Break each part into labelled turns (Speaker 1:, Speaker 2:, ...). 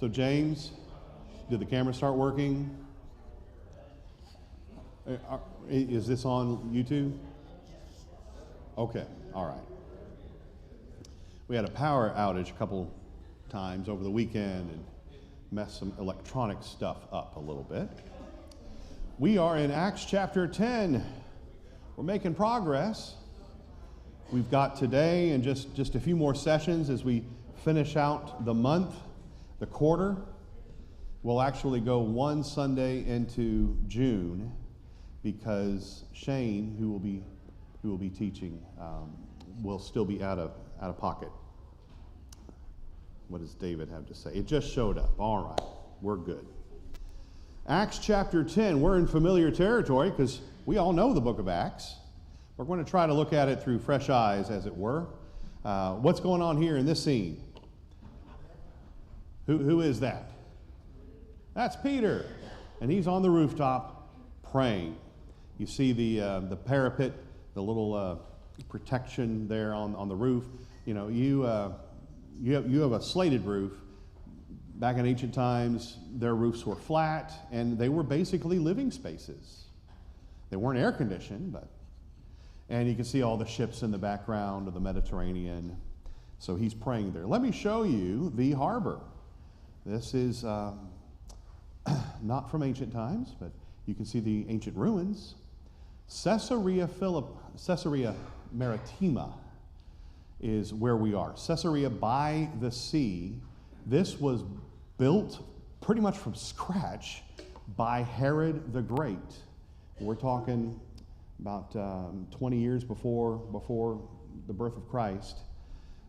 Speaker 1: So James, did the camera start working? Is this on YouTube? Okay, all right. We had a power outage a couple times over the weekend and messed some electronic stuff up a little bit. We are in Acts chapter 10. We're making progress. We've got today and just a few more sessions as we finish out the month, the quarter. We'll actually go one Sunday into June because Shane, who will be teaching, will still be out of pocket. What does David have to say? It just showed up. All right, we're good. Acts chapter 10. We're in familiar territory because we all know the book of Acts. We're going to try to look at it through fresh eyes, as it were. What's going on here in this scene? Who is that? That's Peter, and he's on the rooftop praying. You see the parapet, the little protection there on the roof. You know, you have a slated roof. Back in ancient times, their roofs were flat, and they were basically living spaces. They weren't air conditioned, and you can see all the ships in the background of the Mediterranean. So he's praying there. Let me show you the harbor. This is not from ancient times, but you can see the ancient ruins. Caesarea Maritima is where we are. Caesarea by the sea. This was built pretty much from scratch by Herod the Great. We're talking about 20 years before the birth of Christ,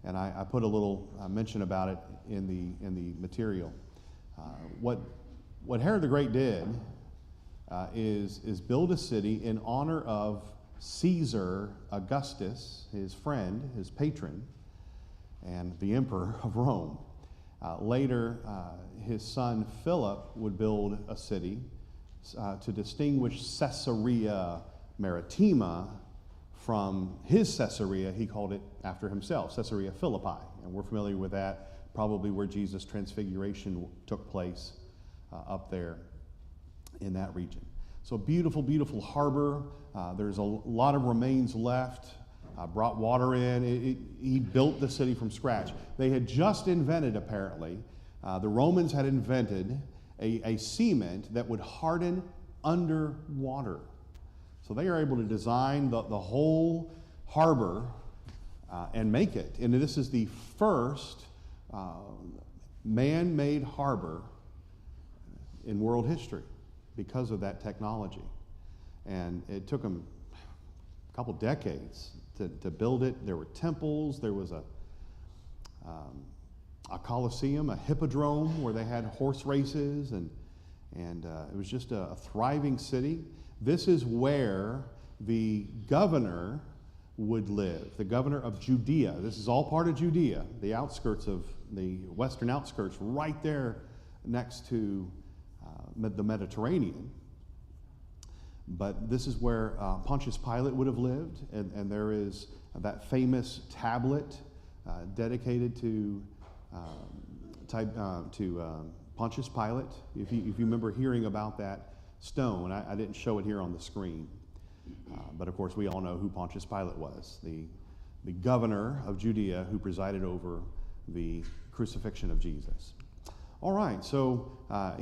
Speaker 1: and I put a little mention about it in the material. What Herod the Great did is build a city in honor of Caesar Augustus, his friend, his patron, and the emperor of Rome. Later, his son Philip would build a city to distinguish Caesarea Maritima from his Caesarea. He called it after himself, Caesarea Philippi, and we're familiar with that, probably where Jesus' transfiguration took place up there in that region. So beautiful, beautiful harbor. There's a lot of remains left. Brought water in. He built the city from scratch. They had just invented, apparently, the Romans had invented a cement that would harden underwater. So they are able to design the whole harbor and make it. And this is the first man-made harbor in world history because of that technology. And it took them a couple decades to build it. There were temples. There was a coliseum, a hippodrome where they had horse races, and it was just a thriving city. This is where the governor would live, the governor of Judea. This is all part of Judea, the outskirts of the western outskirts, right there next to the Mediterranean. But this is where Pontius Pilate would have lived, and there is that famous tablet dedicated to Pontius Pilate. If you remember hearing about that stone, I didn't show it here on the screen, but of course we all know who Pontius Pilate was, the governor of Judea who presided over the crucifixion of Jesus. All right, so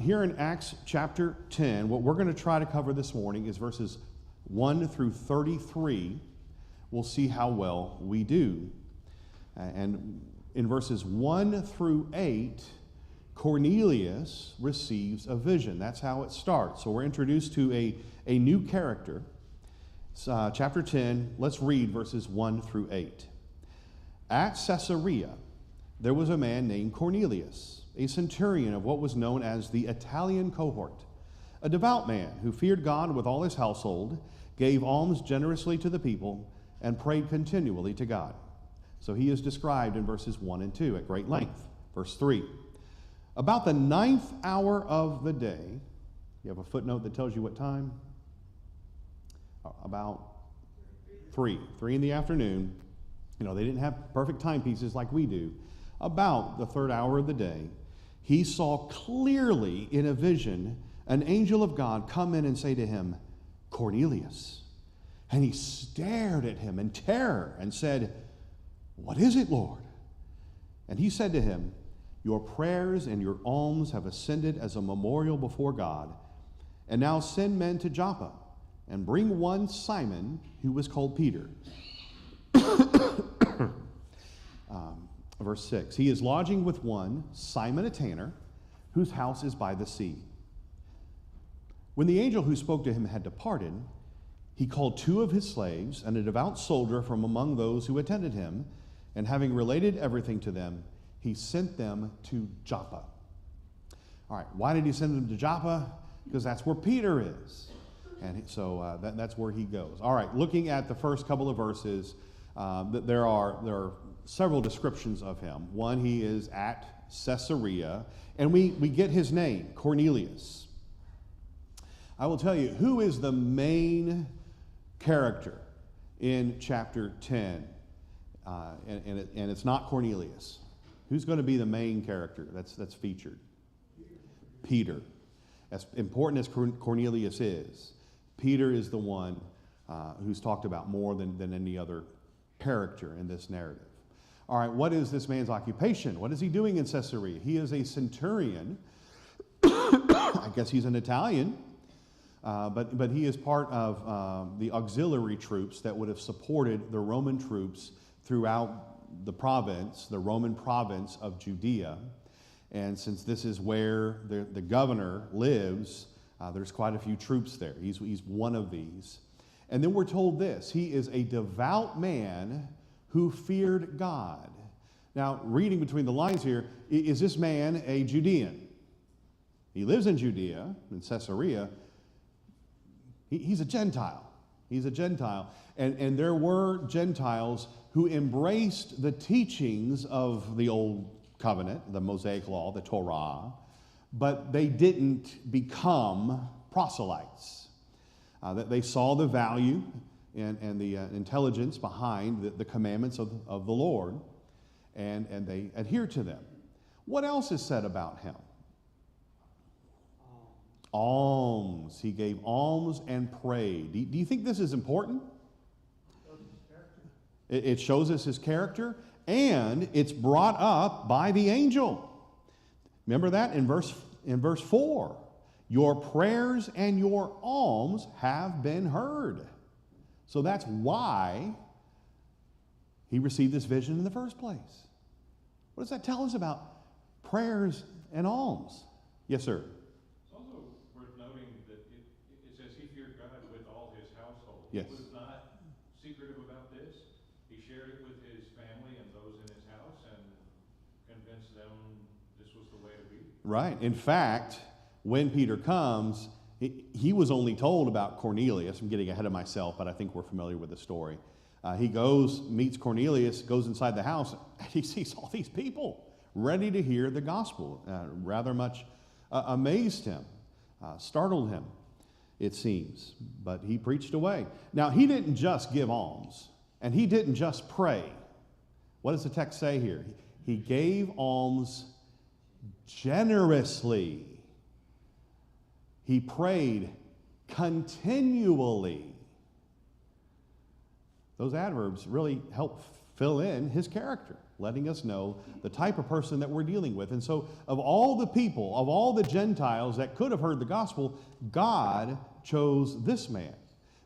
Speaker 1: here in Acts chapter 10, what we're going to try to cover this morning is verses 1 through 33. We'll see how well we do. And in verses 1 through 8, Cornelius receives a vision. That's how it starts. So we're introduced to a new character. Chapter 10, let's read verses 1 through 8. At Caesarea, there was a man named Cornelius, a centurion of what was known as the Italian cohort, a devout man who feared God with all his household, gave alms generously to the people, and prayed continually to God. So he is described in verses 1 and 2 at great length. Verse 3, about the 9th hour of the day, you have a footnote that tells you what time? About 3 in the afternoon. You know, they didn't have perfect timepieces like we do. About the 3rd hour of the day, he saw clearly in a vision an angel of God come in and say to him, Cornelius. And he stared at him in terror and said, What is it, Lord? And he said to him, Your prayers and your alms have ascended as a memorial before God. And now send men to Joppa and bring one Simon who was called Peter. Verse 6, he is lodging with one Simon a tanner, whose house is by the sea. When the angel who spoke to him had departed, he called 2 of his slaves and a devout soldier from among those who attended him, and having related everything to them, he sent them to Joppa. All right, why did he send them to Joppa? Because that's where Peter is. And so that's where he goes. All right, looking at the first couple of verses, there are several descriptions of him. One, he is at Caesarea, and we get his name, Cornelius. I will tell you, who is the main character in chapter 10? And it's not Cornelius. Who's going to be the main character that's featured? Peter. As important as Cornelius is, Peter is the one who's talked about more than any other character in this narrative. All right, what is this man's occupation? What is he doing in Caesarea? He is a centurion. I guess he's an Italian, but he is part of the auxiliary troops that would have supported the Roman troops throughout the province, the Roman province of Judea. And since this is where the governor lives, there's quite a few troops there. He's one of these. And then we're told this, he is a devout man who feared God. Now, reading between the lines here, is this man a Judean? He lives in Judea, in Caesarea. He's a Gentile. He's a Gentile. And there were Gentiles who embraced the teachings of the Old Covenant, the Mosaic Law, the Torah, but they didn't become proselytes. That they saw the value and the intelligence behind the commandments of the Lord, and they adhered to them. What else is said about him? Alms. He gave alms and prayed. Do you think this is important? It shows us his character, and it's brought up by the angel. Remember that in verse 4. Your prayers and your alms have been heard. So that's why he received this vision in the first place. What does that tell us about prayers and alms? Yes, sir.
Speaker 2: It's also worth noting that it says he feared God with all his household.
Speaker 1: Yes.
Speaker 2: He was not secretive about this. He shared it with his family and those in his house and convinced them this was the way to be.
Speaker 1: Right. In fact, when Peter comes, he was only told about Cornelius. I'm getting ahead of myself, but I think we're familiar with the story. He goes, meets Cornelius, goes inside the house, and he sees all these people ready to hear the gospel. Rather much amazed him, startled him, it seems. But he preached away. Now, he didn't just give alms, and he didn't just pray. What does the text say here? He gave alms generously. He prayed continually. Those adverbs really help fill in his character, letting us know the type of person that we're dealing with. And so, of all the people, of all the Gentiles that could have heard the gospel, God chose this man.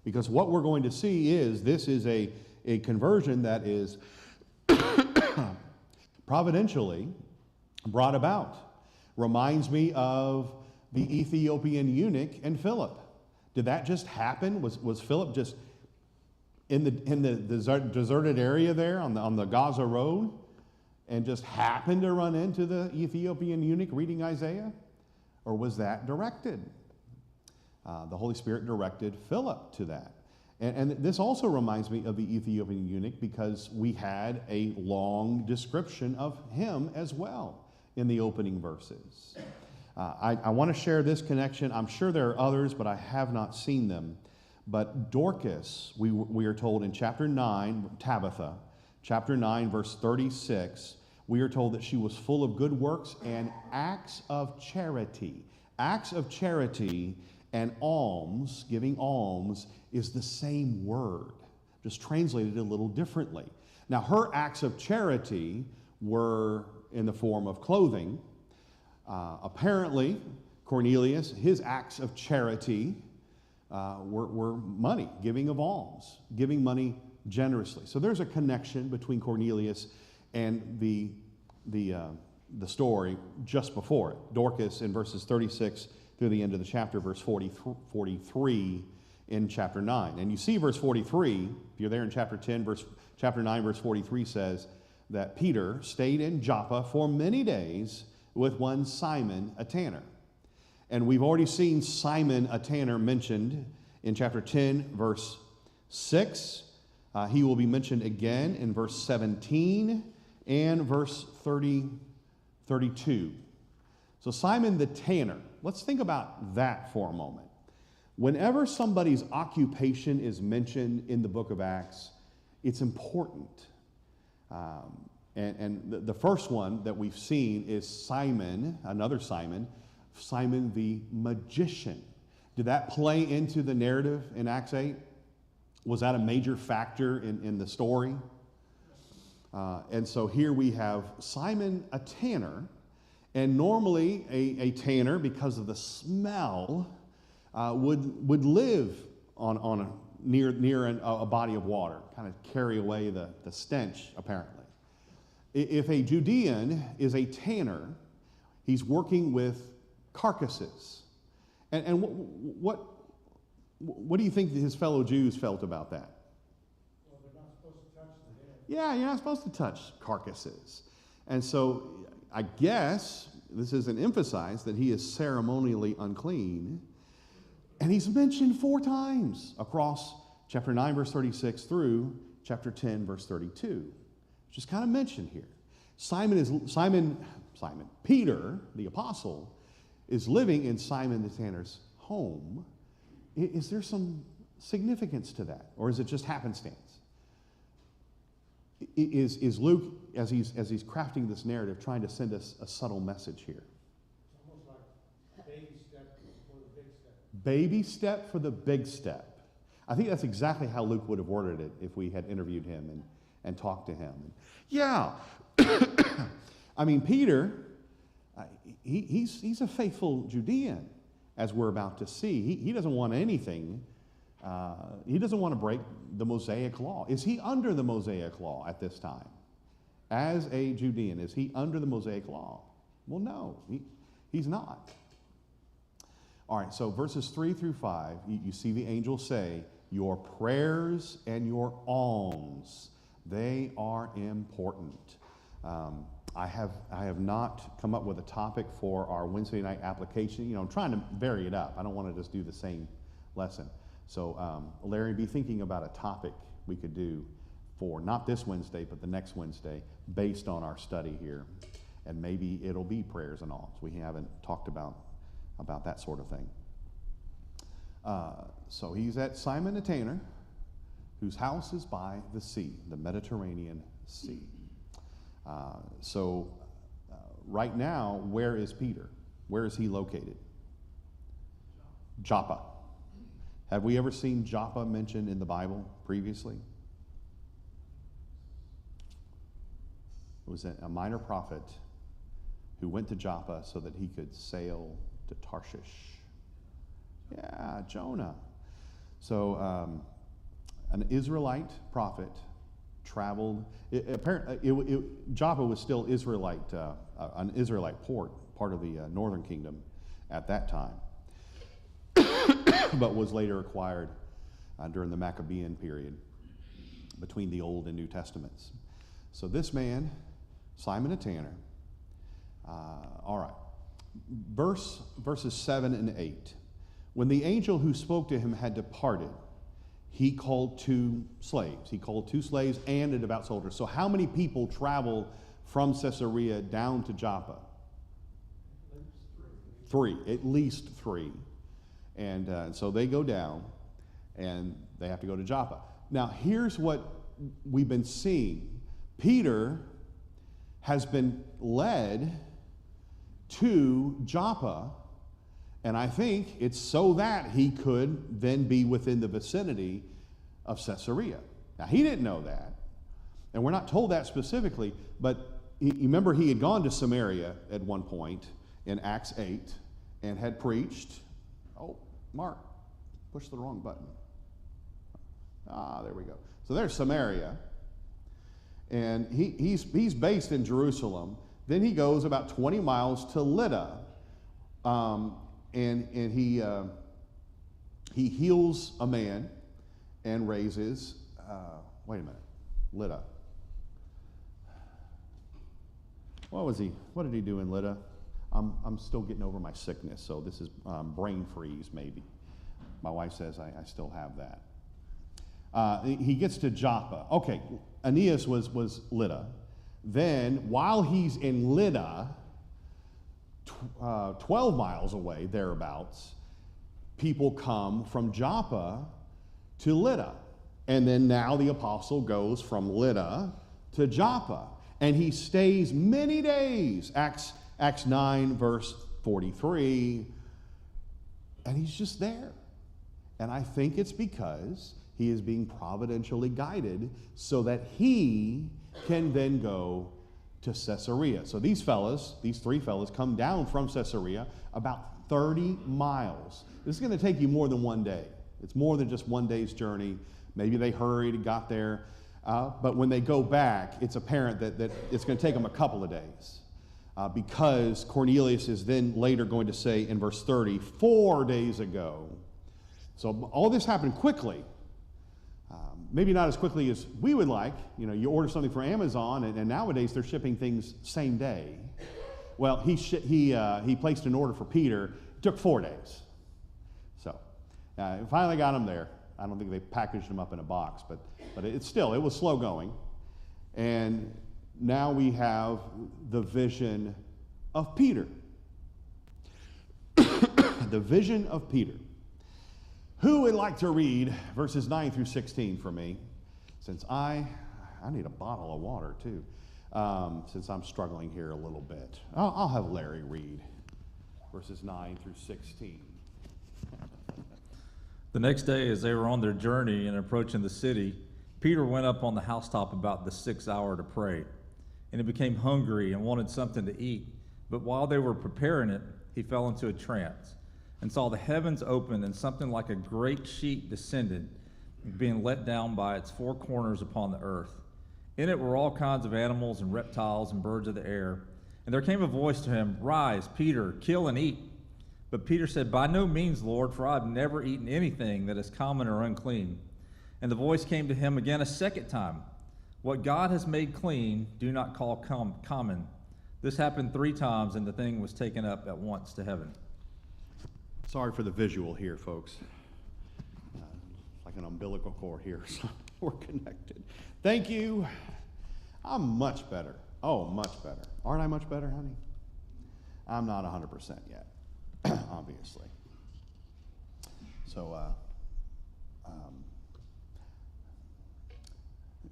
Speaker 1: Because what we're going to see is this is a conversion that is providentially brought about. Reminds me of the Ethiopian eunuch and Philip. Did that just happen? Was Philip just in the deserted area there on the Gaza Road and just happened to run into the Ethiopian eunuch reading Isaiah? Or was that directed? The Holy Spirit directed Philip to that. And this also reminds me of the Ethiopian eunuch because we had a long description of him as well in the opening verses. I want to share this connection. I'm sure there are others, but I have not seen them. But Dorcas, we are told in chapter 9, Tabitha, chapter 9, verse 36, we are told that she was full of good works and acts of charity. Acts of charity and alms, giving alms, is the same word, just translated a little differently. Now, her acts of charity were in the form of clothing. Apparently, Cornelius, his acts of charity were money, giving of alms, giving money generously. So there's a connection between Cornelius and the story just before it. Dorcas in verses 36 through the end of the chapter, verse 43 in chapter 9. And you see verse 43, if you're there in chapter 9, verse 43 says that Peter stayed in Joppa for many days with one Simon, a tanner. And we've already seen Simon, a tanner, mentioned in chapter 10, verse 6. He will be mentioned again in verse 17 and verse 32. So Simon the tanner, let's think about that for a moment. Whenever somebody's occupation is mentioned in the book of Acts, it's important. And the first one that we've seen is Simon, another Simon, Simon the magician. Did that play into the narrative in Acts 8? Was that a major factor in the story? And so here we have Simon a tanner, and normally a tanner, because of the smell, would live near a body of water, kind of carry away the stench, apparently. If a Judean is a tanner, he's working with carcasses. And what do you think his fellow Jews felt about that?
Speaker 3: Well, they're not supposed to touch the dead.
Speaker 1: Yeah, you're not supposed to touch carcasses. And so I guess this isn't emphasized that he is ceremonially unclean. And he's mentioned 4 times across chapter 9, verse 36 through chapter 10, verse 32. Just kind of mentioned here. Peter, the apostle, is living in Simon the tanner's home. Is there some significance to that? Or is it just happenstance? Is Luke, as he's crafting this narrative, trying to send us a subtle message here?
Speaker 3: It's almost like baby step for the big step.
Speaker 1: Baby step for the big step. I think that's exactly how Luke would have worded it if we had interviewed him and talked to him. Yeah. I mean, Peter, he's a faithful Judean, as we're about to see. He doesn't want anything. He doesn't want to break the Mosaic law. Is he under the Mosaic law at this time? As a Judean, is he under the Mosaic law? Well, no, he's not. All right, so verses 3 through 5, you see the angel say, your prayers and your alms, they are important. I have not come up with a topic for our Wednesday night application. You know, I'm trying to vary it up. I don't want to just do the same lesson. So, Larry, be thinking about a topic we could do for not this Wednesday, but the next Wednesday, based on our study here. And maybe it'll be prayers and alms. We haven't talked about that sort of thing. So he's at Simon the tanner, whose house is by the sea, the Mediterranean Sea. Right now, where is Peter? Where is he located? Joppa. Have we ever seen Joppa mentioned in the Bible previously? It was a minor prophet who went to Joppa so that he could sail to Tarshish. Yeah, Jonah. So an Israelite prophet traveled. Joppa was still an Israelite port, part of the northern kingdom at that time, but was later acquired during the Maccabean period between the Old and New Testaments. So this man, Simon a tanner, all right, verses 7 and 8. When the angel who spoke to him had departed, he called 2 slaves. He called 2 slaves and a devout soldier. So how many people travel from Caesarea down to Joppa? At least three. And so they go down, and they have to go to Joppa. Now, here's what we've been seeing. Peter has been led to Joppa, and I think it's so that he could then be within the vicinity of Caesarea. Now, he didn't know that, and we're not told that specifically, but you remember he had gone to Samaria at one point in Acts 8 and had preached. Oh, Mark, push the wrong button. There we go. So there's Samaria, and he's based in Jerusalem. Then he goes about 20 miles to Lydda, and he heals a man and raises. Wait a minute, Lydda. What did he do in Lydda? I'm still getting over my sickness, so this is brain freeze maybe. My wife says I still have that. He gets to Joppa. Okay, Aeneas was Lydda. Then, while he's in Lydda, 12 miles away, thereabouts, people come from Joppa to Lydda. And then now the apostle goes from Lydda to Joppa. And he stays many days. Acts 9, verse 43. And he's just there. And I think it's because he is being providentially guided so that he can then go to Caesarea. So these three fellas, come down from Caesarea about 30 miles. This is going to take you more than one day. It's more than just one day's journey. Maybe they hurried and got there. But when they go back, it's apparent that it's going to take them a couple of days. Because Cornelius is then later going to say in verse 30, 4 days ago. So all this happened quickly. Maybe not as quickly as we would like. You know, you order something from Amazon, and nowadays they're shipping things same day. Well, he placed an order for Peter. It took 4 days. So, finally got him there. I don't think they packaged him up in a box, but it was slow going. And now we have the vision of Peter. The vision of Peter. Who would like to read verses 9 through 16 for me? Since I need a bottle of water too, since I'm struggling here a little bit. I'll have Larry read verses 9 through 16.
Speaker 4: The next day, as they were on their journey and approaching the city, Peter went up on the housetop about the 6th hour to pray. And he became hungry and wanted something to eat. But while they were preparing it, he fell into a trance and saw the heavens open and something like a great sheet descended, being let down by its four corners upon the earth. In it were all kinds of animals and reptiles and birds of the air. And there came a voice to him, "Rise, Peter, kill and eat." But Peter said, "By no means, Lord, for I have never eaten anything that is common or unclean." And the voice came to him again a second time, "What God has made clean, do not call common." This happened 3 times, and the thing was taken up at once to heaven.
Speaker 1: Sorry for the visual here, folks. Like an umbilical cord here, so we're connected. Thank you. I'm much better. Oh, much better. Aren't I much better, honey? I'm not 100% yet, obviously. So,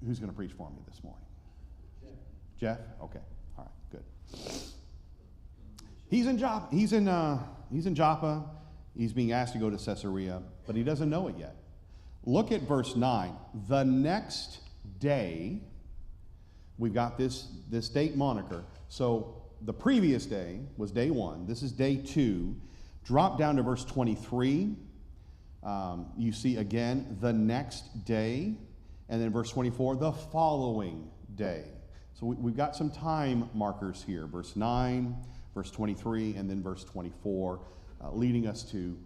Speaker 1: who's going to preach for me this morning? Jeff? Okay. All right, good. He's in Joppa. He's being asked to go to Caesarea, but he doesn't know it yet. Look at verse 9. The next day, we've got this date moniker. So the previous day was day 1. This is day 2. Drop down to verse 23. You see again the next day. And then verse 24, the following day. So we've got some time markers here. Verse 9, verse 23, and then verse 24, leading us to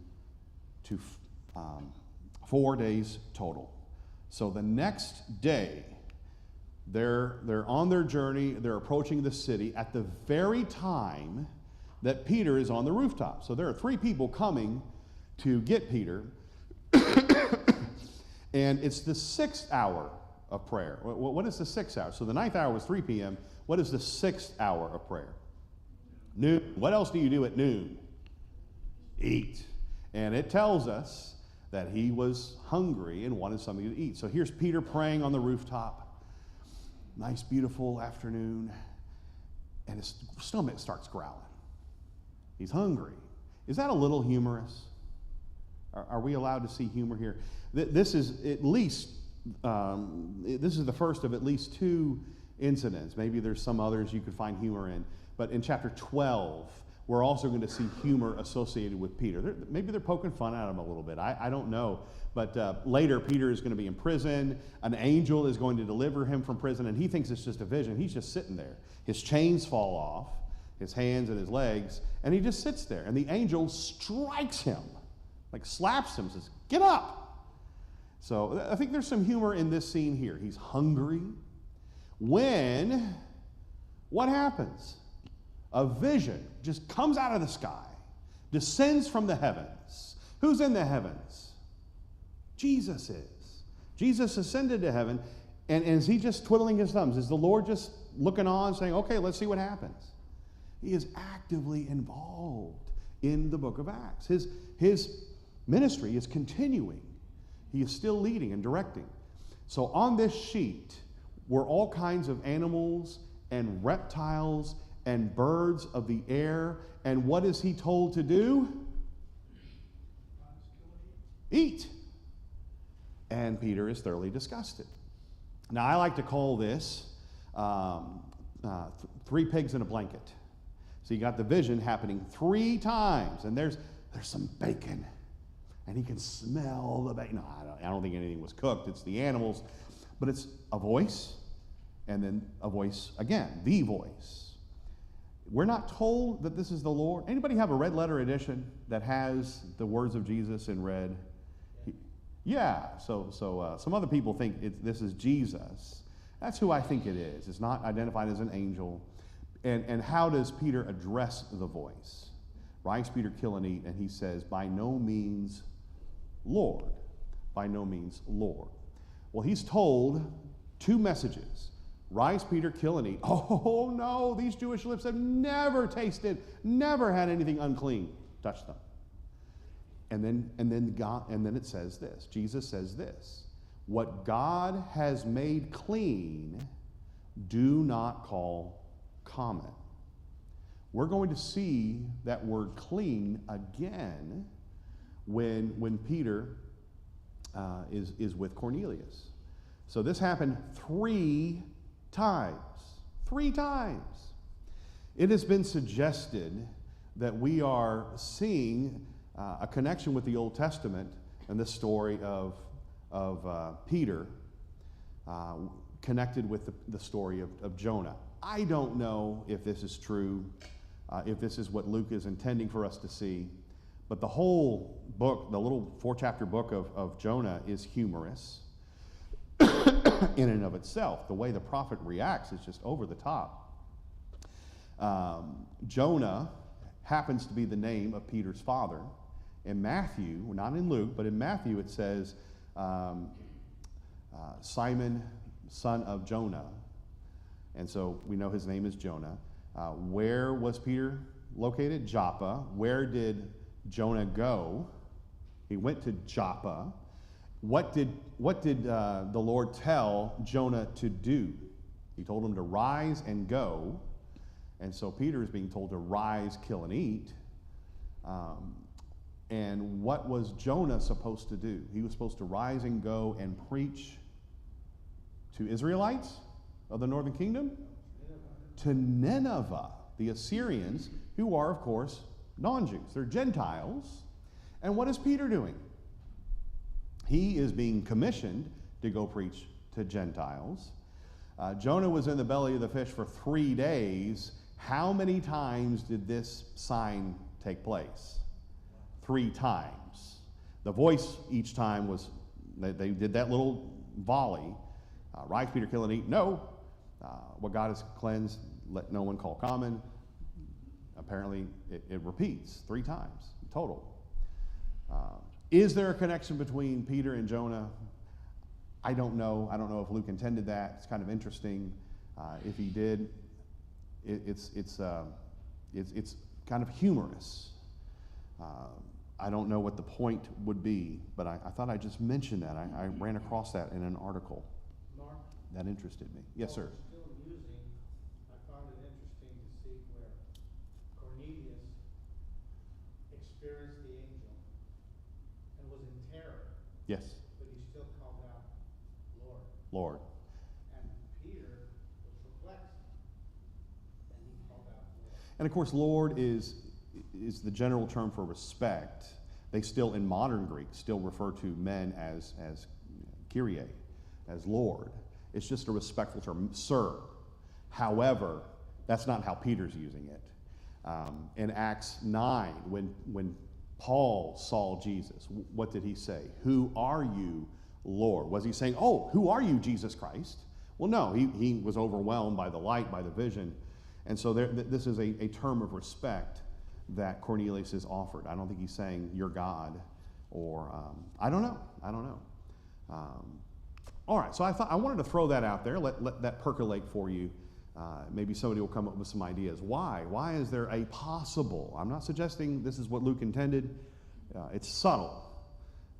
Speaker 1: 4 days total. So the next day, they're on their journey. They're approaching the city at the very time that Peter is on the rooftop. So there are 3 people coming to get Peter. And it's the 6th hour of prayer. What is the 6th hour? So the 9th hour was 3 p.m. What is the 6th hour of prayer? Noon. What else do you do at noon? Eat. And it tells us that he was hungry and wanted something to eat. So here's Peter praying on the rooftop. Nice, beautiful afternoon. and his stomach starts growling. He's hungry. Is that a little humorous? Are we allowed to see humor here? This is at least, this is the first of at least 2 incidents. Maybe there's some others you could find humor in. But in chapter 12, we're also going to see humor associated with Peter. Maybe they're poking fun at him a little bit. I don't know. But later, Peter is going to be in prison. An angel is going to deliver him from prison, and he thinks it's just a vision. He's just sitting there. His chains fall off, his hands and his legs, and he just sits there. And the angel strikes him, like slaps him, says, "Get up!" So I think there's some humor in this scene here. He's hungry. When, what happens? A vision just comes out of the sky, descends from the heavens. Who's in the heavens? Jesus is. Jesus ascended to heaven, and is he just twiddling his thumbs? Is the Lord just looking on, saying, okay, let's see what happens? He is actively involved in the book of Acts. His ministry is continuing. He is still leading and directing. So on this sheet were all kinds of animals and reptiles and birds of the air. And what is he told to do? Eat. And Peter is thoroughly disgusted. Now, I like to call this 3 pigs in a blanket. So you got the vision happening 3 times, and there's some bacon, and he can smell the bacon. No, I don't think anything was cooked. It's the animals, but it's a voice, and then a voice again, the voice. We're not told that this is the Lord. Anybody have a red letter edition that has the words of Jesus in red? Yeah, so some other people think this is Jesus. That's who I think it is. It's not identified as an angel. And how does Peter address the voice? Rise, Peter, kill and eat. And he says, by no means, Lord. By no means, Lord. Well, he's told 2 messages. Rise, Peter, kill and eat. Oh, no, these Jewish lips have never tasted, never had anything unclean touch them. And then it says this. Jesus says this. What God has made clean, do not call common. We're going to see that word clean again when Peter is with Cornelius. So this happened 3 times. 3 times. It has been suggested that we are seeing a connection with the Old Testament and the story of Peter connected with the story of Jonah. I don't know if this is true, if this is what Luke is intending for us to see, but the whole book, the little 4-chapter book of Jonah is humorous in and of itself. The way the prophet reacts is just over the top. Jonah happens to be the name of Peter's father. In Matthew, not in Luke, but in Matthew it says Simon, son of Jonah. And so we know his name is Jonah. Where was Peter located? Joppa. Where did Jonah go? He went to Joppa. What did the Lord tell Jonah to do? He told him to rise and go. And so Peter is being told to rise, kill, and eat. And what was Jonah supposed to do? He was supposed to rise and go and preach to Israelites of the northern kingdom? To Nineveh, the Assyrians, who are, of course, non-Jews. They're Gentiles. And what is Peter doing? He is being commissioned to go preach to Gentiles. Jonah was in the belly of the fish for 3 days. How many times did this sign take place? 3 times. The voice each time was, they did that little volley. Rise, Peter, kill and eat. No. What God has cleansed, let no one call common. Apparently, it repeats 3 times total. Is there a connection between Peter and Jonah? I don't know. I don't know if Luke intended that. It's kind of interesting. If he did, it's kind of humorous. I don't know what the point would be, but I thought I'd just mention that. I ran across that in an article.
Speaker 3: Mark?
Speaker 1: That interested me. Yes, sir.
Speaker 3: Still using, I found it interesting to experienced the angel and was in terror,
Speaker 1: Yes,
Speaker 3: but he still called out, Lord.
Speaker 1: Lord.
Speaker 3: And Peter was perplexed, and he called out, Lord.
Speaker 1: And of course, Lord is the general term for respect. They still, in modern Greek, still refer to men as Kyrie, as Lord. It's just a respectful term, sir. However, that's not how Peter's using it. In Acts 9, when Paul saw Jesus, what did he say? Who are you, Lord? Was he saying, oh, who are you, Jesus Christ? Well, no, he was overwhelmed by the light, by the vision. And so this is a term of respect that Cornelius is offered. I don't think he's saying, you're God, or I don't know. All right, so I wanted to throw that out there, let that percolate for you. Maybe somebody will come up with some ideas. Why? Why is there a possible? I'm not suggesting this is what Luke intended. It's subtle,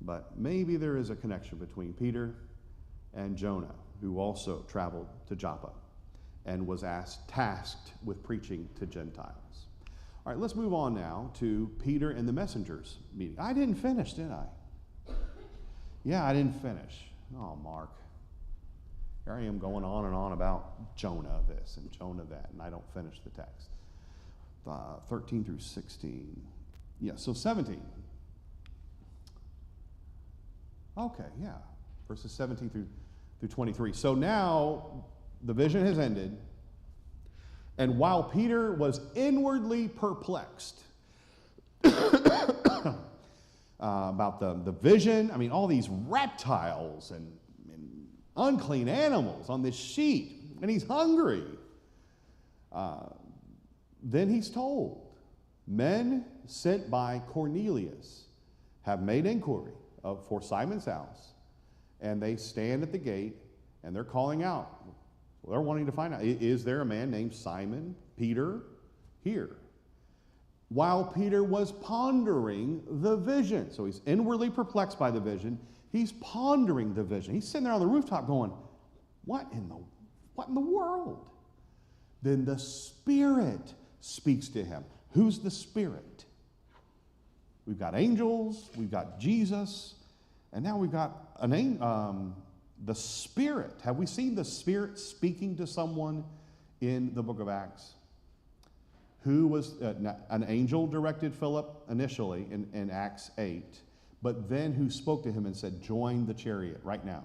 Speaker 1: but maybe there is a connection between Peter and Jonah, who also traveled to Joppa and was tasked with preaching to Gentiles. All right, let's move on now to Peter and the messengers meeting. I didn't finish, did I? Yeah, I didn't finish. Oh, Mark. Here I am going on and on about Jonah this and Jonah that, and I don't finish the text. 13 through 16. Yeah, so 17. Okay, yeah. Verses 17 through 23. So now the vision has ended, and while Peter was inwardly perplexed about the vision, I mean, all these reptiles and unclean animals on this sheet, and he's hungry. Then he's told, men sent by Cornelius have made inquiry for Simon's house, and they stand at the gate, and they're calling out. Well, they're wanting to find out, is there a man named Simon, Peter, here? While Peter was pondering the vision. So he's inwardly perplexed by the vision. He's pondering the vision. He's sitting there on the rooftop going, what in the world? Then the Spirit speaks to him. Who's the Spirit? We've got angels, we've got Jesus, and now we've got the Spirit. Have we seen the Spirit speaking to someone in the book of Acts? Who was an angel directed Philip initially in Acts 8, but then who spoke to him and said, join the chariot right now.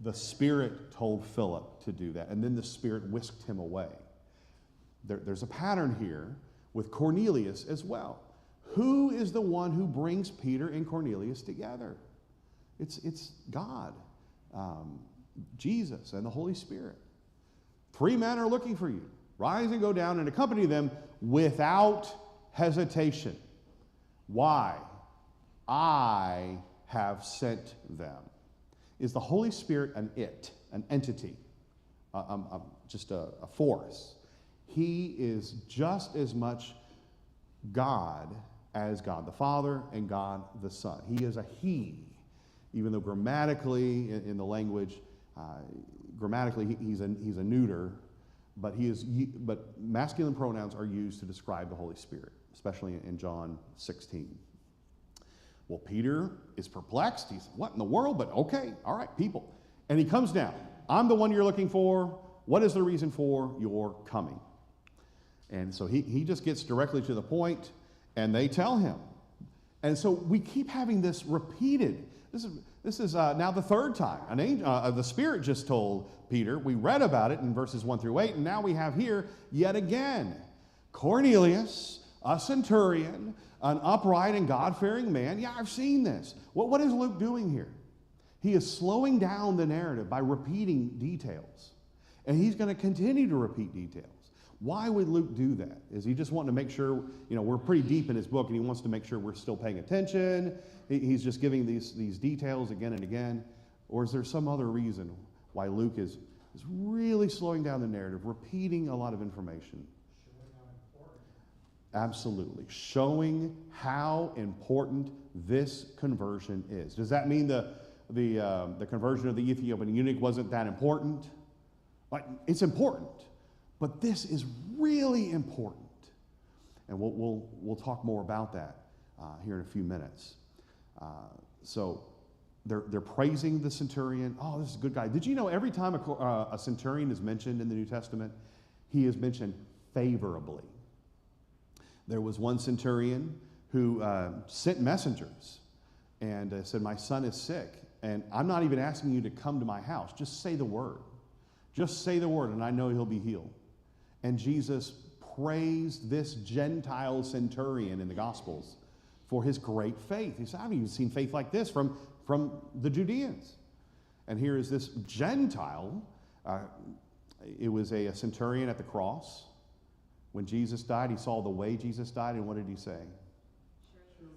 Speaker 1: The Spirit told Philip to do that, and then the Spirit whisked him away. There's a pattern here with Cornelius as well. Who is the one who brings Peter and Cornelius together? It's God, Jesus, and the Holy Spirit. 3 men are looking for you. Rise and go down and accompany them without hesitation. Why? I have sent them. Is the Holy Spirit an entity, just a force? He is just as much God as God the Father and God the Son. He is a he, even though grammatically in the language, grammatically he's a neuter, but masculine pronouns are used to describe the Holy Spirit, especially in John 16. Well, Peter is perplexed. He's, what in the world? But okay, all right, people. And he comes down. I'm the one you're looking for. What is the reason for your coming? And so he just gets directly to the point, and they tell him. And so we keep having this repeated. This is now the third time. An angel, the Spirit just told Peter. We read about it in verses 1 through 8, and now we have here yet again Cornelius, a centurion, an upright and God-fearing man. Yeah, I've seen this. What is Luke doing here? He is slowing down the narrative by repeating details. And he's going to continue to repeat details. Why would Luke do that? Is he just wanting to make sure, we're pretty deep in his book, and he wants to make sure we're still paying attention? He's just giving these details again and again? Or is there some other reason why Luke is really slowing down the narrative, repeating a lot of information? Absolutely. Showing how important this conversion is. Does that mean the conversion of the Ethiopian eunuch wasn't that important? It's important, but this is really important. And we'll talk more about that here in a few minutes. So they're praising the centurion. Oh, this is a good guy. Did you know every time a centurion is mentioned in the New Testament, he is mentioned favorably? There was one centurion who sent messengers and said, my son is sick, and I'm not even asking you to come to my house. Just say the word. Just say the word, and I know he'll be healed. And Jesus praised this Gentile centurion in the Gospels for his great faith. He said, I haven't even seen faith like this from the Judeans. And here is this Gentile. It was a centurion at the cross. When Jesus died, he saw the way Jesus died, and what did he say?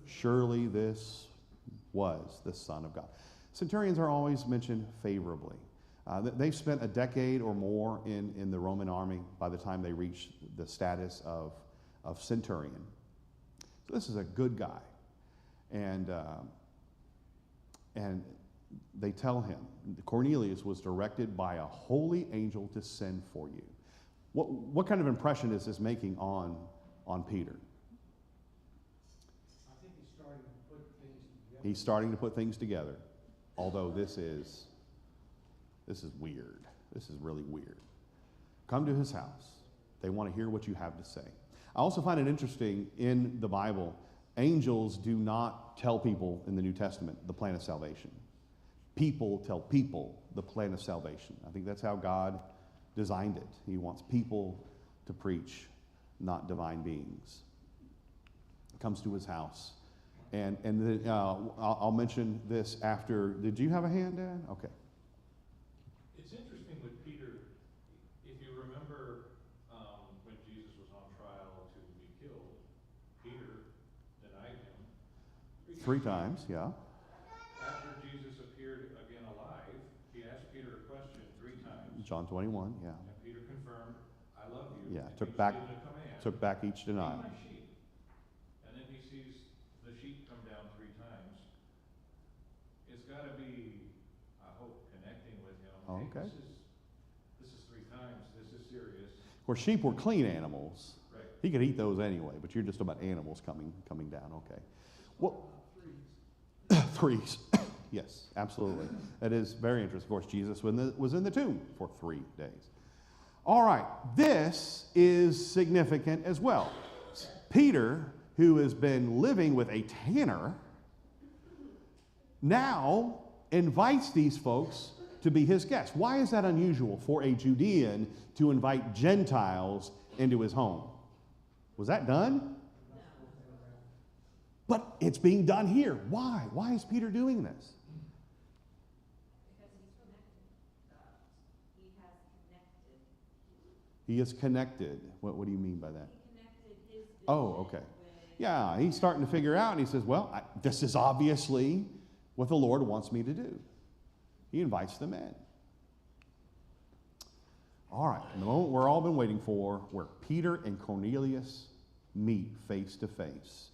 Speaker 1: Surely this was the Son of God. Centurions are always mentioned favorably. They've spent a decade or more in the Roman army by the time they reach the status of centurion. So this is a good guy. And they tell him, Cornelius was directed by a holy angel to send for you. What kind of impression is this making on Peter?
Speaker 3: I think he's starting to put things together.
Speaker 1: He's starting to put things together, although this is weird. This is really weird. Come to his house. They want to hear what you have to say. I also find it interesting in the Bible, angels do not tell people in the New Testament the plan of salvation. People tell people the plan of salvation. I think that's how God designed it. He wants people to preach, not divine beings. Comes to his house. And then I'll mention this after. Did you have a hand, Dad? Okay.
Speaker 2: It's interesting with Peter, if you remember when Jesus was on trial to be killed, Peter denied him.
Speaker 1: Three times, yeah.
Speaker 2: After Jesus appeared again alive, he asked Peter a question 3 times.
Speaker 1: John 21, yeah.
Speaker 2: And Peter confirmed, I love you.
Speaker 1: Yeah,
Speaker 2: and
Speaker 1: took
Speaker 2: he
Speaker 1: back
Speaker 2: gave the command,
Speaker 1: each
Speaker 2: "Feed
Speaker 1: denial.
Speaker 2: my sheep." And then he sees the sheep come down 3 times. It's got to be, I hope, connecting with him.
Speaker 1: Oh,
Speaker 2: Hey,
Speaker 1: okay.
Speaker 2: This is 3 times. This is serious.
Speaker 1: Of course, sheep were clean animals.
Speaker 2: Right.
Speaker 1: He could eat those anyway, but you're just about animals coming down. Okay. Well, threes. Yes, absolutely. That is very interesting. Of course, Jesus was in the tomb for 3 days. All right, this is significant as well. Peter, who has been living with a tanner, now invites these folks to be his guests. Why is that unusual for a Judean to invite Gentiles into his home? Was that done? But it's being done here. Why? Why is Peter doing this?
Speaker 5: Because he's connected. He has connected.
Speaker 1: He is connected. What do you mean by that?
Speaker 5: He connected his vision
Speaker 1: Oh, okay.
Speaker 5: with
Speaker 1: Yeah, he's starting to figure out, and he says, well, this is obviously what the Lord wants me to do. He invites them in. All right, the moment we're all been waiting for, where Peter and Cornelius meet face to face.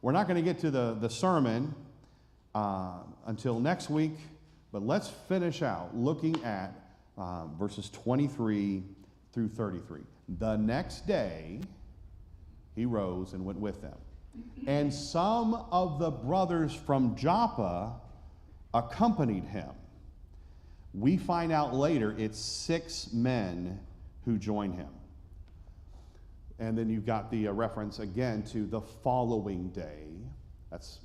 Speaker 1: We're not going to get to the sermon until next week, but let's finish out looking at verses 23 through 33. The next day, he rose and went with them. And some of the brothers from Joppa accompanied him. We find out later it's 6 men who join him. And then you've got the reference again to the following day. That's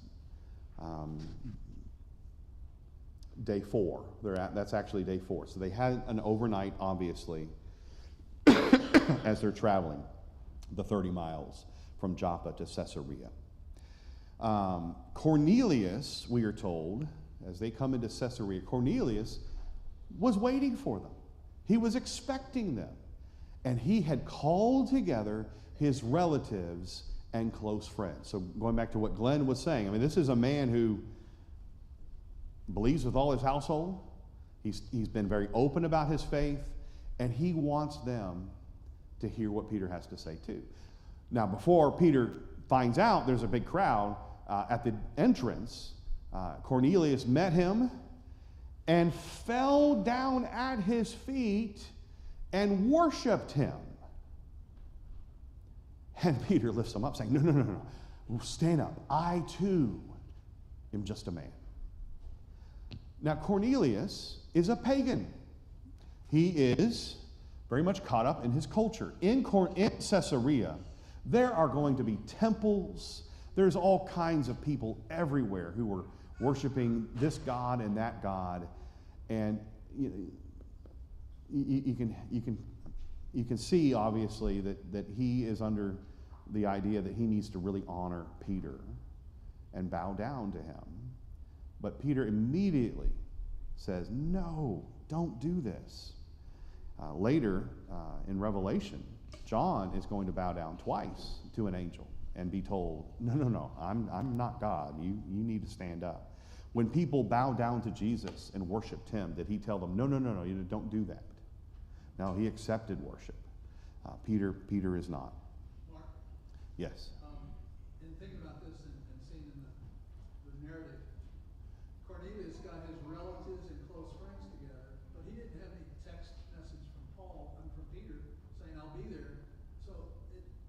Speaker 1: day 4. That's actually day 4. So they had an overnight, obviously, as they're traveling the 30 miles from Joppa to Caesarea. Cornelius, we are told, as they come into Caesarea, Cornelius was waiting for them. He was expecting them. And he had called together his relatives and close friends. So going back to what Glenn was saying, I mean, this is a man who believes with all his household. He's been very open about his faith, and he wants them to hear what Peter has to say too. Now, before Peter finds out there's a big crowd at the entrance, Cornelius met him and fell down at his feet and worshiped him. And Peter lifts him up, saying, no, no, no, no. Stand up. I too am just a man. Now, Cornelius is a pagan. He is very much caught up in his culture. In Caesarea, there are going to be temples. There's all kinds of people everywhere who are worshiping this god and that god. And you can see, obviously, that he is under the idea that he needs to really honor Peter and bow down to him. But Peter immediately says, no, don't do this. Later in Revelation, John is going to bow down twice to an angel and be told, no, no, no, I'm not God. You need to stand up. When people bow down to Jesus and worshiped him, did he tell them, no, no, no, no, don't do that? No, he accepted worship. Peter is not.
Speaker 6: Mark,
Speaker 1: Yes.
Speaker 6: in thinking about this and seeing in the narrative, Cornelius got his relatives and close friends together, but he didn't have any text message from Paul and from Peter saying, I'll be there. So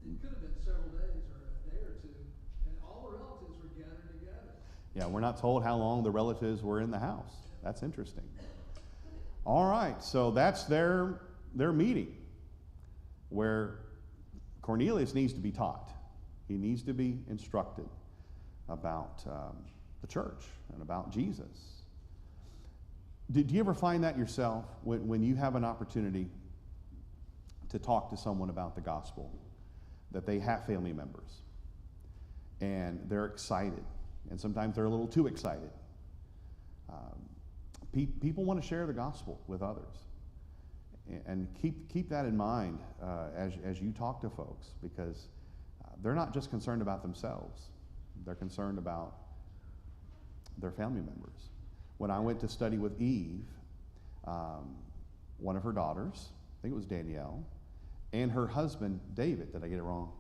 Speaker 6: it could have been several days or a day or two, and all the relatives were gathered together.
Speaker 1: Yeah, we're not told how long the relatives were in the house. That's interesting. All right, so that's their meeting where Cornelius needs to be taught. He needs to be instructed about the church and about Jesus. Did you ever find that yourself when you have an opportunity to talk to someone about the gospel, that they have family members and they're excited, and sometimes they're a little too excited? People want to share the gospel with others. And keep that in mind as you talk to folks, because they're not just concerned about themselves. They're concerned about their family members. When I went to study with Eve, one of her daughters, I think it was Danielle, and her husband, David. Did I get it wrong?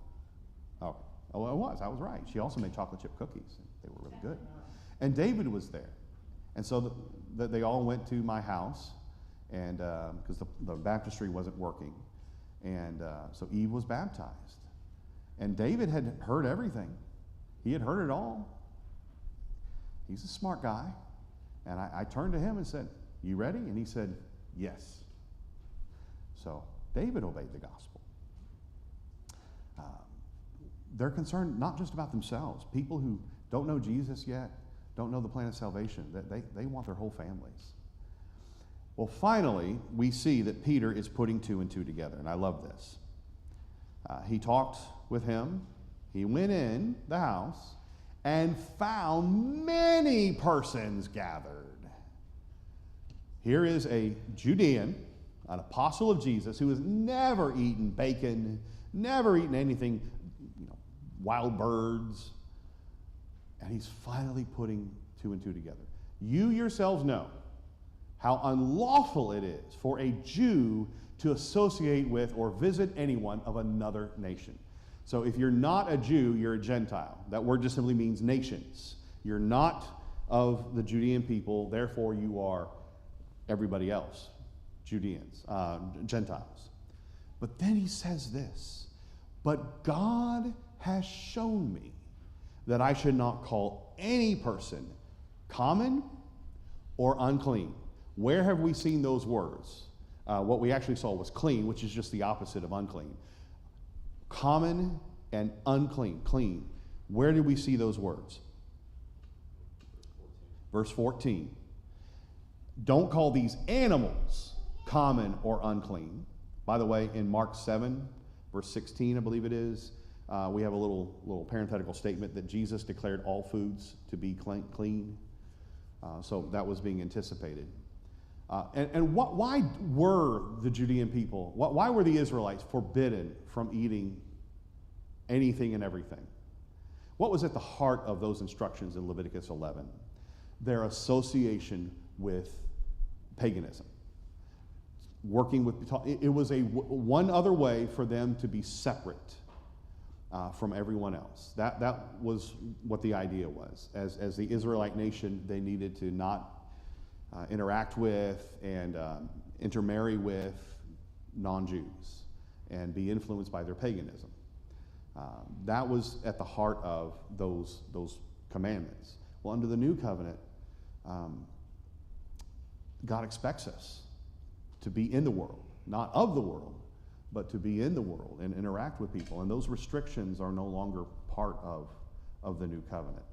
Speaker 1: Oh, I was right. She also made chocolate chip cookies. They were really good. And David was there. And so they all went to my house, and because the baptistry wasn't working. And so Eve was baptized. And David had heard everything. He had heard it all. He's a smart guy. And I turned to him and said, you ready? And he said, yes. So David obeyed the gospel. They're concerned not just about themselves. People who don't know Jesus yet, don't know the plan of salvation, that they want their whole families. Well, finally, we see that Peter is putting two and two together, and I love this. He talked with him. He went in the house and found many persons gathered. Here is a Judean, an apostle of Jesus, who has never eaten bacon, never eaten anything, wild birds, and he's finally putting two and two together. You yourselves know how unlawful it is for a Jew to associate with or visit anyone of another nation. So if you're not a Jew, you're a Gentile. That word just simply means nations. You're not of the Judean people, therefore you are everybody else, Gentiles. But then he says this, but God has shown me that I should not call any person common or unclean. Where have we seen those words? What we actually saw was clean, which is just the opposite of unclean. Common and unclean, clean. Where did we see those words? Verse 14. Don't call these animals common or unclean. By the way, in Mark 7, verse 16, I believe it is, we have a little parenthetical statement that Jesus declared all foods to be clean. So that was being anticipated. Why were the Judean people, why were the Israelites forbidden from eating anything and everything? What was at the heart of those instructions in Leviticus 11? Their association with paganism. Working with, it was one other way for them to be separate from everyone else. That was what the idea was. As the Israelite nation, they needed to not interact with and intermarry with non-Jews and be influenced by their paganism. That was at the heart of those commandments. Well, under the new covenant, God expects us to be in the world, not of the world, but to be in the world and interact with people. And those restrictions are no longer part of the new covenant.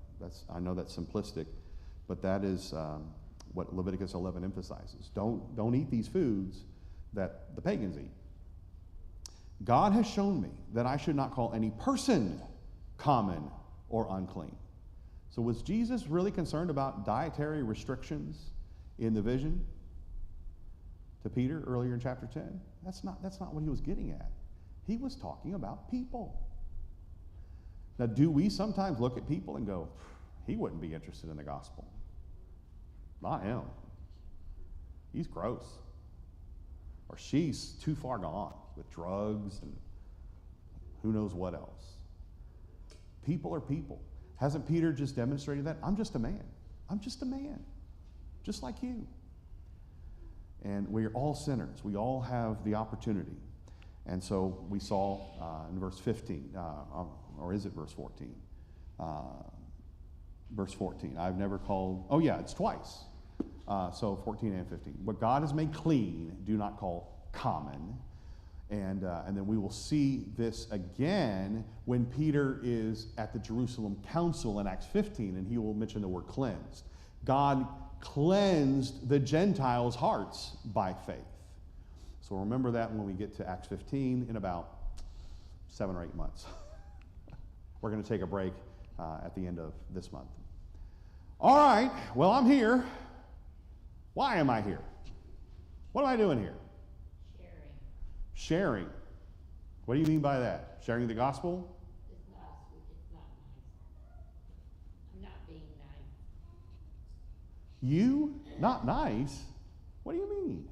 Speaker 1: I know that's simplistic, but that is what Leviticus 11 emphasizes. Don't eat these foods that the pagans eat. God has shown me that I should not call any person common or unclean. So was Jesus really concerned about dietary restrictions in the vision to Peter earlier in chapter 10? That's not what he was getting at. He was talking about people. Now, do we sometimes look at people and go, he wouldn't be interested in the gospel? Not him. He's gross. Or she's too far gone with drugs and who knows what else. People are people. Hasn't Peter just demonstrated that? I'm just a man. I'm just a man. Just like you. And we're all sinners. We all have the opportunity. And so we saw in verse 15, or is it verse 14? Verse 14, I've never called, oh yeah, it's twice. So 14 and 15. What God has made clean, do not call common. And then we will see this again when Peter is at the Jerusalem Council in Acts 15, and he will mention the word cleansed. God cleansed the Gentiles' hearts by faith. So remember that when we get to Acts 15 in about 7 or 8 months. We're going to take a break at the end of this month. All right, well, I'm here. Why am I here? What am I doing here? Sharing. What do you mean by that? Sharing the gospel?
Speaker 5: It's not nice. I'm not being nice.
Speaker 1: You? Not nice? What do you mean?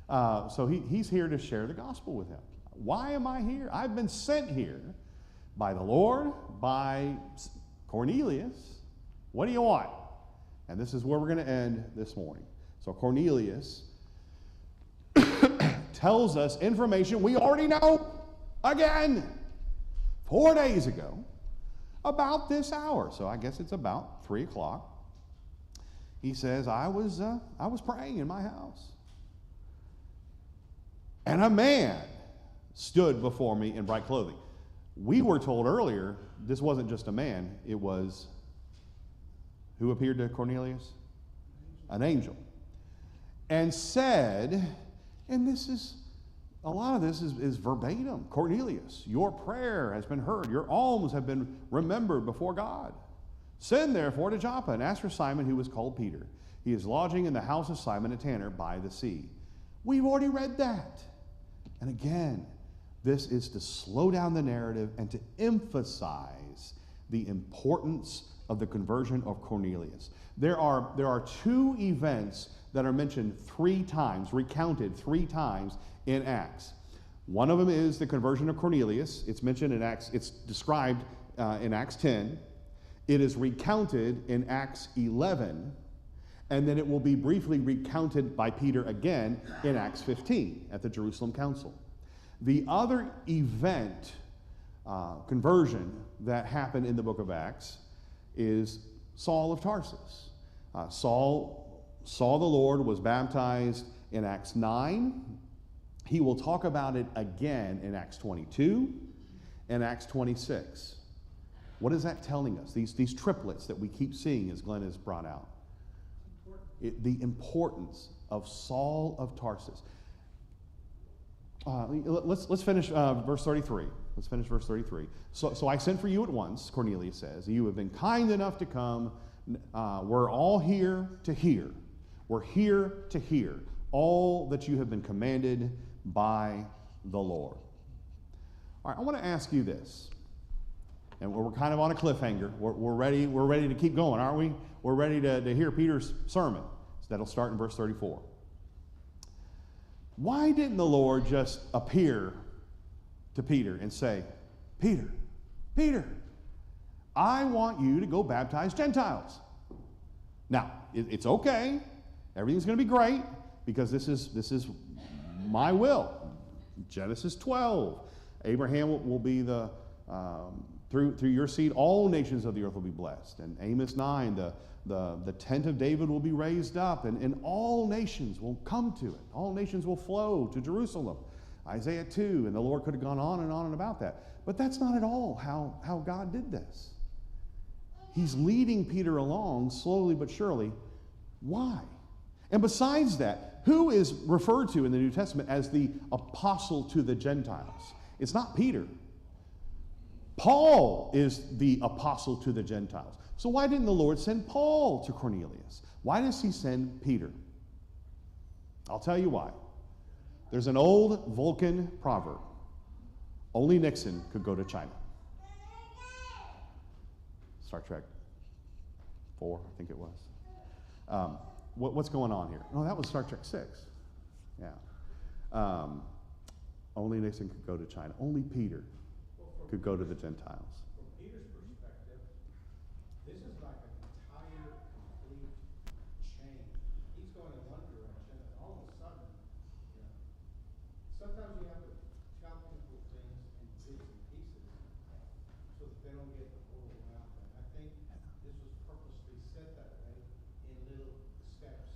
Speaker 1: So he's here to share the gospel with him. Why am I here? I've been sent here by the Lord, by Cornelius. What do you want? And this is where we're going to end this morning. So Cornelius tells us information we already know again 4 days ago about this hour. So I guess it's about 3 o'clock. He says, I was praying in my house, and a man stood before me in bright clothing. We were told earlier this wasn't just a man, it was who appeared to Cornelius? An angel. And said, and this is, a lot of this is verbatim. Cornelius, your prayer has been heard. Your alms have been remembered before God. Send therefore to Joppa and ask for Simon, who is called Peter. He is lodging in the house of Simon a tanner by the sea. We've already read that. And again, this is to slow down the narrative and to emphasize the importance of the conversion of Cornelius. There are 2 events that are mentioned 3 times, recounted 3 times in Acts. One of them is the conversion of Cornelius. It's mentioned in Acts, it's described in Acts 10. It is recounted in Acts 11, and then it will be briefly recounted by Peter again in Acts 15 at the Jerusalem Council. The other event, conversion, that happened in the book of Acts is Saul of Tarsus. Saul saw the Lord, was baptized in Acts 9. He will talk about it again in Acts 22 and Acts 26. What is that telling us? These triplets that we keep seeing, as Glenn has brought out. The importance of Saul of Tarsus. Let's finish verse 33. Let's finish verse 33. So I sent for you at once, Cornelius says. You have been kind enough to come. We're all here to hear. We're here to hear all that you have been commanded by the Lord. All right, I want to ask you this. And we're kind of on a cliffhanger. We're ready to keep going, aren't we? We're ready to hear Peter's sermon. So that'll start in verse 34. Why didn't the Lord just appear to Peter and say, Peter, I want you to go baptize Gentiles? Now, it's okay. Everything's going to be great because this is my will. Genesis 12. Abraham will be the Through your seed, all nations of the earth will be blessed. And Amos 9, the tent of David will be raised up, and all nations will come to it. All nations will flow to Jerusalem. Isaiah 2, and the Lord could have gone on and about that. But that's not at all how God did this. He's leading Peter along slowly but surely. Why? And besides that, who is referred to in the New Testament as the apostle to the Gentiles? It's not Peter. Paul is the apostle to the Gentiles. So why didn't the Lord send Paul to Cornelius? Why does he send Peter? I'll tell you why. There's an old Vulcan proverb. Only Nixon could go to China. Star Trek 4, I think it was. What's going on here? No, that was Star Trek 6. Yeah. Only Nixon could go to China. Only Peter could go to the Gentiles.
Speaker 3: From Peter's perspective, this is like an entire complete change. He's going in one direction, and all of a sudden, sometimes you have to tell people things in bits and pieces so that they don't get overwhelmed. And I think this was purposely set that way in little steps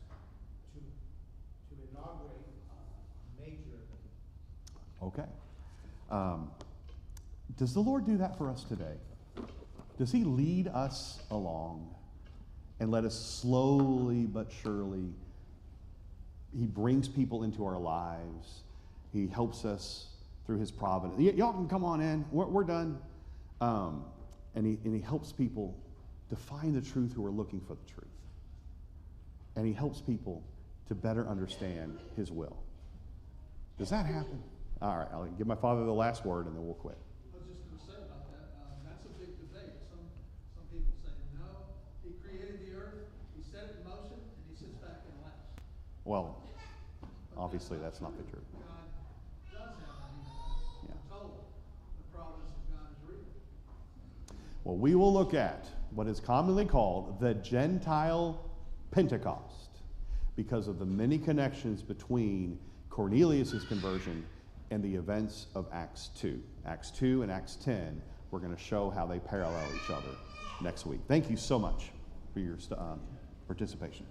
Speaker 3: to inaugurate a major event.
Speaker 1: Okay. Does the Lord do that for us today? Does he lead us along and let us slowly but surely, he brings people into our lives. He helps us through his providence. Y'all can come on in. We're done. And he helps people to find the truth who are looking for the truth. And he helps people to better understand his will. Does that happen? All right, I'll give my father the last word and then we'll quit.
Speaker 6: I was just going to say about that, that's a big debate. Some people say, no, he created the earth, he set it in motion, and he sits back and laughs.
Speaker 1: Well, obviously that's not the truth.
Speaker 6: God does have any of that.
Speaker 1: Yeah.
Speaker 6: We're told the providence of God is real.
Speaker 1: Well, we will look at what is commonly called the Gentile Pentecost because of the many connections between Cornelius' conversion and the events of Acts 2. Acts 2 and Acts 10, we're going to show how they parallel each other next week. Thank you so much for your participation.